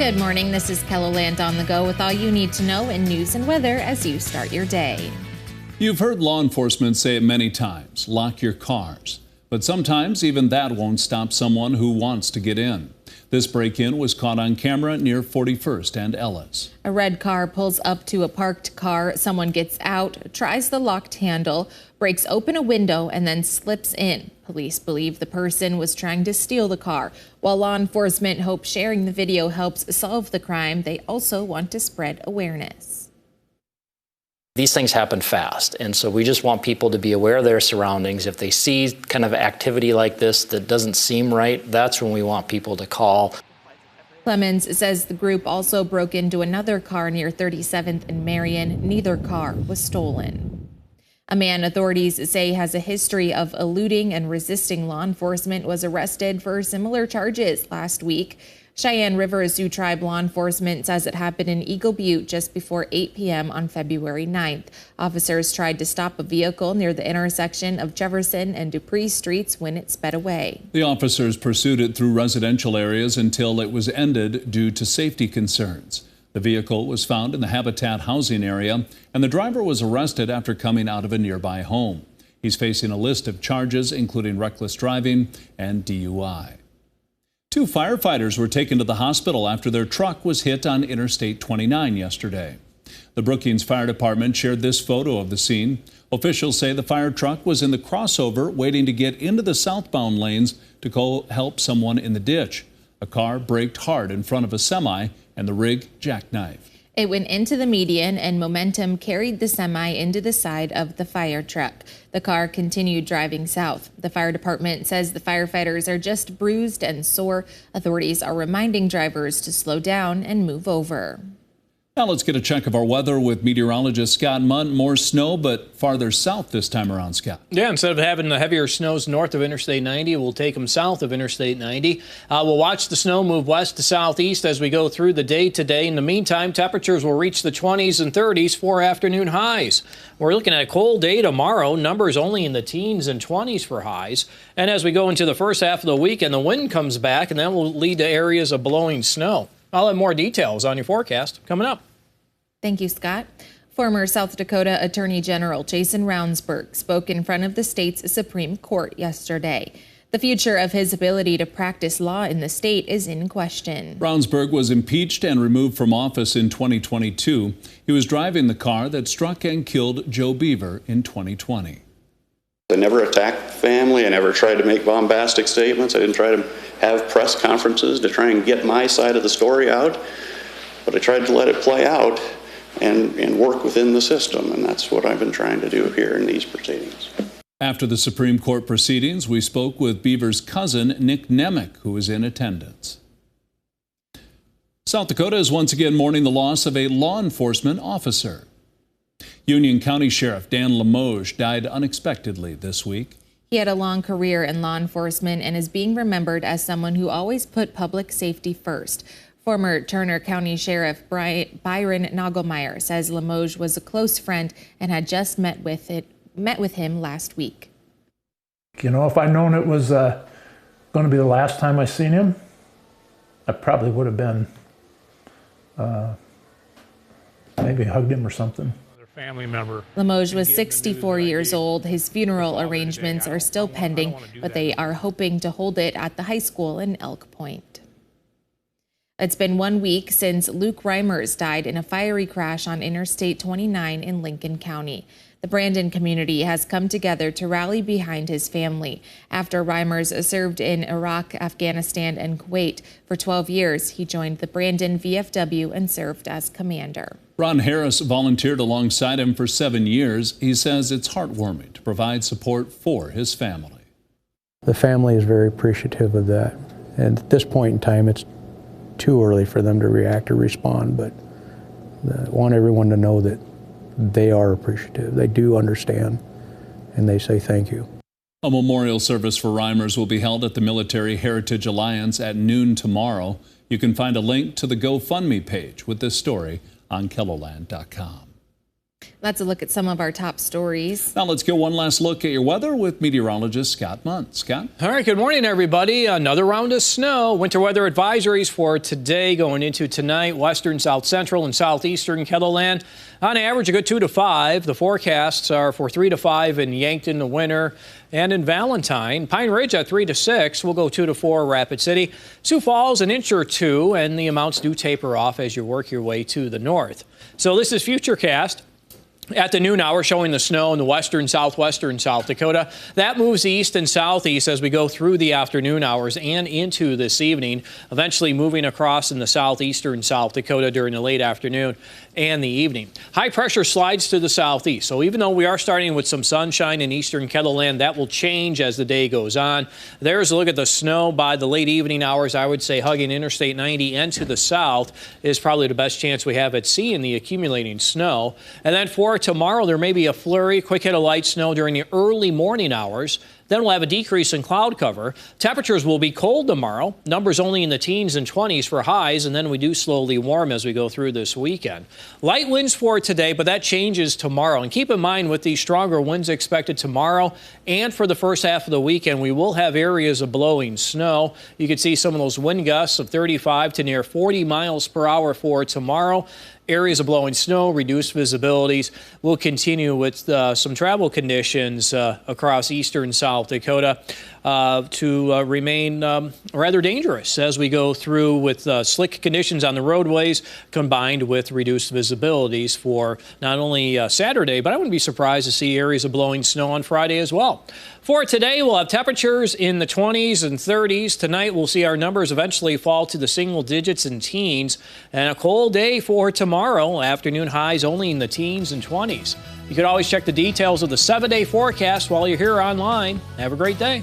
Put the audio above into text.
Good morning. This is KELOLAND on the go with all you need to know in news and weather as you start your day. You've heard law enforcement say it many times, lock your cars. But sometimes even that won't stop someone who wants to get in. This break-in was caught on camera near 41st and Ellis. A red car pulls up to a parked car. Someone gets out, tries the locked handle, breaks open a window, and then slips in. Police believe the person was trying to steal the car. While law enforcement hopes sharing the video helps solve the crime, they also want to spread awareness. These things happen fast, and so we just want people to be aware of their surroundings. If they see kind of activity like this that doesn't seem right, that's when we want people to call. Clemens says the group also broke into another car near 37th and Marion. Neither car was stolen. A man authorities say has a history of eluding and resisting law enforcement was arrested for similar charges last week. Cheyenne River Sioux Tribe law enforcement says it happened in Eagle Butte just before 8 p.m. on February 9th. Officers tried to stop a vehicle near the intersection of Jefferson and Dupree Streets when it sped away. The officers pursued it through residential areas until it was ended due to safety concerns. The vehicle was found in the Habitat housing area, and the driver was arrested after coming out of a nearby home. He's facing a list of charges, including reckless driving and DUI. 2 firefighters were taken to the hospital after their truck was hit on Interstate 29 yesterday. The Brookings Fire Department shared this photo of the scene. Officials say the fire truck was in the crossover waiting to get into the southbound lanes to go help someone in the ditch. A car braked hard in front of a semi and the rig jackknifed. It went into the median and momentum carried the semi into the side of the fire truck. The car continued driving south. The fire department says the firefighters are just bruised and sore. Authorities are reminding drivers to slow down and move over. Now let's get a check of our weather with meteorologist Scott Munt. More snow, but farther south this time around, Scott. Yeah, instead of having the heavier snows north of Interstate 90, we'll take them south of Interstate 90. We'll watch the snow move west to southeast as we go through the day today. In the meantime, temperatures will reach the 20s and 30s for afternoon highs. We're looking at a cold day tomorrow. Numbers only in the teens and 20s for highs. And as we go into the first half of the weekend, the wind comes back, and that will lead to areas of blowing snow. I'll have more details on your forecast coming up. Thank you, Scott. Former South Dakota Attorney General Jason Ravnsborg spoke in front of the state's Supreme Court yesterday. The future of his ability to practice law in the state is in question. Ravnsborg was impeached and removed from office in 2022. He was driving the car that struck and killed Joe Beaver in 2020. I never attacked the family. I never tried to make bombastic statements. I didn't try to have press conferences to try and get my side of the story out. But I tried to let it play out and work within the system. And that's what I've been trying to do here in these proceedings. After the Supreme Court proceedings, we spoke with Beaver's cousin, Nick Nemec, who was in attendance. South Dakota is once again mourning the loss of a law enforcement officer. Union County Sheriff Dan Limoges died unexpectedly this week. He had a long career in law enforcement and is being remembered as someone who always put public safety first. Former Turner County Sheriff Byron Nagelmeyer says Limoges was a close friend and had just met with him last week. You know, if I'd known it was going to be the last time I seen him, I probably would have been maybe hugged him or something. Family member. Limoges was 64 years old. His funeral arrangements are still pending, but they are hoping to hold it at the high school in Elk Point. It's been 1 week since Luke Reimers died in a fiery crash on Interstate 29 in Lincoln County. The Brandon community has come together to rally behind his family. After Reimers served in Iraq, Afghanistan, and Kuwait for 12 years, he joined the Brandon VFW and served as commander. Ron Harris volunteered alongside him for 7 years. He says it's heartwarming to provide support for his family. The family is very appreciative of that. And at this point in time, it's too early for them to react or respond, but I want everyone to know that they are appreciative. They do understand, and they say thank you. A memorial service for Reimers will be held at the Military Heritage Alliance at noon tomorrow. You can find a link to the GoFundMe page with this story on KELOLAND.com. That's a look at some of our top stories. Now let's get one last look at your weather with meteorologist Scott Munt. Scott? All right, good morning, everybody. Another round of snow. Winter weather advisories for today going into tonight. Western, south central, and southeastern Kettleland. On average, a good 2 to 5. The forecasts are for 3 to 5 in Yankton, the winter, and in Valentine. Pine Ridge at 3 to 6. We'll go 2 to 4 Rapid City. Sioux Falls, an inch or 2, and the amounts do taper off as you work your way to the north. So this is Futurecast. At the noon hour, showing the snow in the western, southwestern South Dakota. That moves east and southeast as we go through the afternoon hours and into this evening, eventually moving across in the southeastern South Dakota during the late afternoon and the evening. High pressure slides to the southeast, so even though we are starting with some sunshine in eastern Kettleland, that will change as the day goes on. There's a look at the snow by the late evening hours. I would say hugging Interstate 90 and to the south is probably the best chance we have at seeing the accumulating snow. And then for tomorrow, there may be a flurry, quick hit of light snow during the early morning hours. Then we'll have a decrease in cloud cover. Temperatures will be cold tomorrow. Numbers only in the teens and 20s for highs, and then we do slowly warm as we go through this weekend. Light winds for today, but that changes tomorrow. And keep in mind, with these stronger winds expected tomorrow and for the first half of the weekend, we will have areas of blowing snow. You can see some of those wind gusts of 35 to near 40 miles per hour for tomorrow. Areas of blowing snow, reduced visibilities. We'll continue with some travel conditions across eastern South Dakota to remain rather dangerous as we go through with slick conditions on the roadways combined with reduced visibilities for not only Saturday, but I wouldn't be surprised to see areas of blowing snow on Friday as well. For today, we'll have temperatures in the 20s and 30s. Tonight, we'll see our numbers eventually fall to the single digits and teens. And a cold day for tomorrow. Afternoon highs only in the teens and 20s. You can always check the details of the 7-day forecast while you're here online. Have a great day.